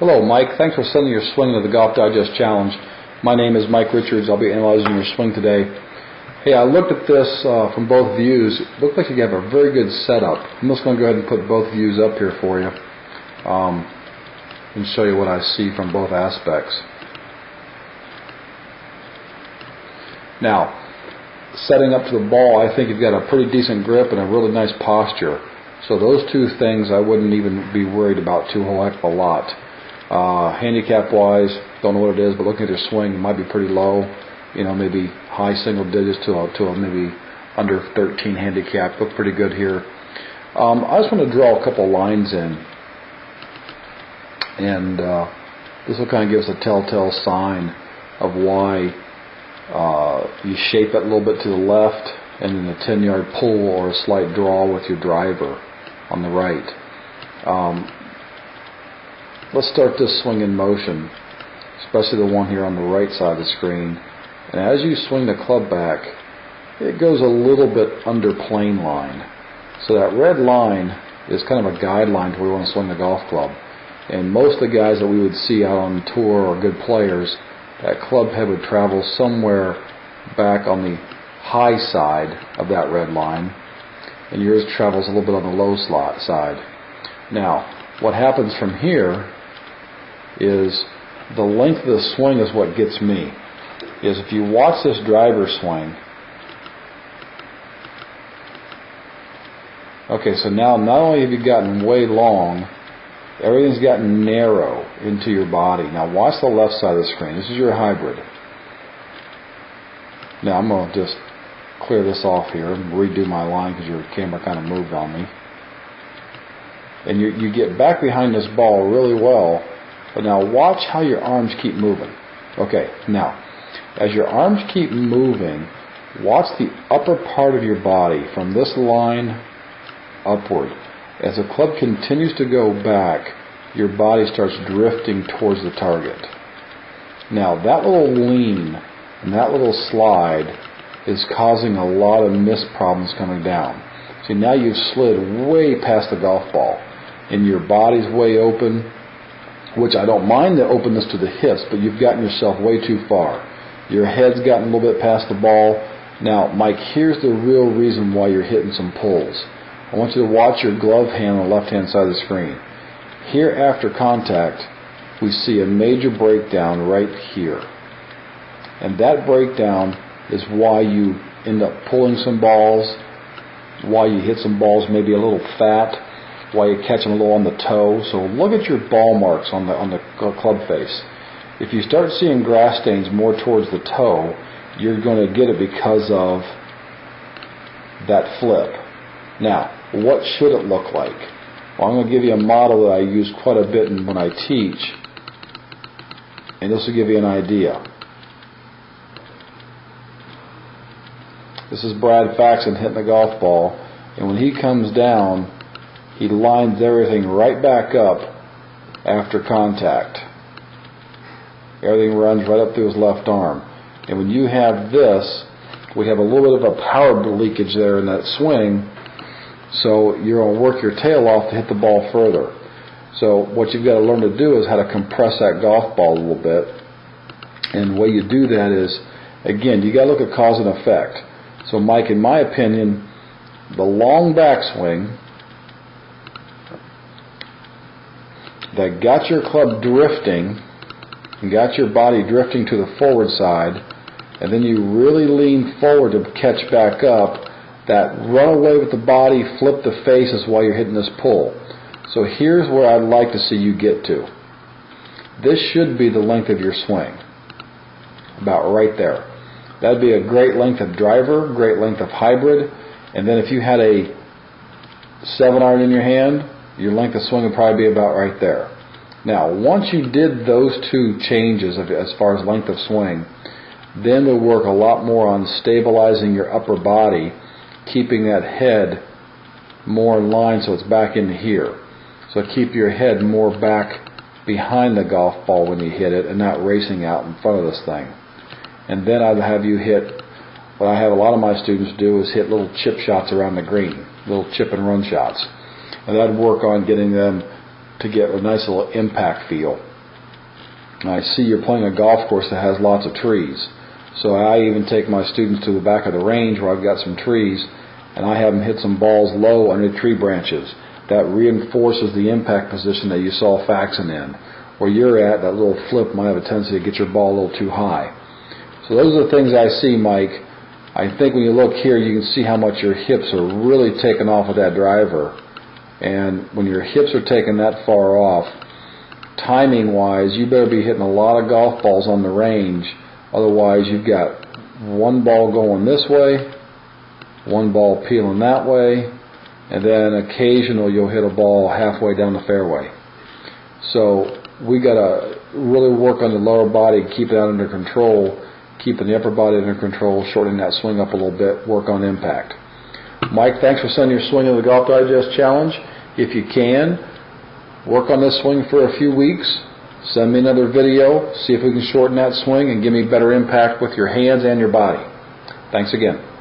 Hello, Mike. Thanks for sending your swing to the Golf Digest Challenge. My name is Mike Richards. I'll be analyzing your swing today. Hey, I looked at this from both views. It looked like you have a very good setup. I'm just going to go ahead and put both views up here for you and show you what I see from both aspects. Now, setting up to the ball, I think you've got a pretty decent grip and a really nice posture. So those two things I wouldn't even be worried about too whole heck of a lot. Handicap-wise, don't know what it is, but looking at your swing, it might be pretty low. You know, maybe high single digits to a maybe under 13 handicap. Look pretty good here. I just want to draw a couple lines in, and this will kind of give us a telltale sign of why you shape it a little bit to the left, and then a 10-yard pull or a slight draw with your driver on the right. Let's start this swing in motion, especially the one here on the right side of the screen. And as you swing the club back, it goes a little bit under plane line. So that red line is kind of a guideline to where we want to swing the golf club. And most of the guys that we would see out on tour or good players, that club head would travel somewhere back on the high side of that red line, and yours travels a little bit on the low side. Now, what happens from here is the length of the swing is what gets me. Is if you watch this driver swing, okay, so now not only have you gotten way long, everything's gotten narrow into your body. Now watch the left side of the screen. This is your hybrid. Now I'm going to just clear this off here and redo my line because your camera kind of moved on me. And you get back behind this ball really well, but now watch how your arms keep moving. Okay, now as your arms keep moving, watch the upper part of your body from this line upward. As the club continues to go back, your body starts drifting towards the target. Now that little lean and that little slide is causing a lot of missed problems coming down. See, now you've slid way past the golf ball and your body's way open, which I don't mind the openness to the hips, but you've gotten yourself way too far. Your head's gotten a little bit past the ball. Now, Mike, here's the real reason why you're hitting some pulls. I want you to watch your glove hand on the left-hand side of the screen. Here after contact, we see a major breakdown right here. And that breakdown is why you end up pulling some balls, why you hit some balls maybe a little fat, why you catch them a little on the toe. So look at your ball marks on the club face. If you start seeing grass stains more towards the toe, you're going to get it because of that flip. Now, what should it look like? Well, I'm going to give you a model that I use quite a bit when I teach, and this will give you an idea. This is Brad Faxon hitting the golf ball, and when he comes down, he lines everything right back up after contact. Everything runs right up through his left arm. And when you have this, we have a little bit of a power leakage there in that swing, so you're going to work your tail off to hit the ball further. So what you've got to learn to do is how to compress that golf ball a little bit. And the way you do that is, again, you got to look at cause and effect. So Mike, in my opinion, the long backswing that got your club drifting and got your body drifting to the forward side, and then you really lean forward to catch back up, that run away with the body, flip the face is why you're hitting this pull. So here's where I'd like to see you get to. This should be the length of your swing, about right there. That'd be a great length of driver, great length of hybrid, and then if you had a 7-iron in your hand, your length of swing would probably be about right there. Now, once you did those two changes as far as length of swing, then we'll work a lot more on stabilizing your upper body, keeping that head more in line so it's back into here. So keep your head more back behind the golf ball when you hit it and not racing out in front of this thing. And then I'd have you hit, what I have a lot of my students do is hit little chip shots around the green, little chip and run shots. And that'd work on getting them to get a nice little impact feel. And I see you're playing a golf course that has lots of trees. So I even take my students to the back of the range where I've got some trees, and I have them hit some balls low under tree branches. That reinforces the impact position that you saw Faxon in. Where you're at, that little flip might have a tendency to get your ball a little too high. So those are the things I see, Mike. I think when you look here, you can see how much your hips are really taken off of that driver. And when your hips are taken that far off, timing-wise, you better be hitting a lot of golf balls on the range. Otherwise, you've got one ball going this way, one ball peeling that way, and then occasionally you'll hit a ball halfway down the fairway. So we got to really work on the lower body, keep that under control, keeping the upper body under control, shortening that swing up a little bit, work on impact. Mike, thanks for sending your swing of the Golf Digest Challenge. If you can, work on this swing for a few weeks. Send me another video, see if we can shorten that swing and give me better impact with your hands and your body. Thanks again.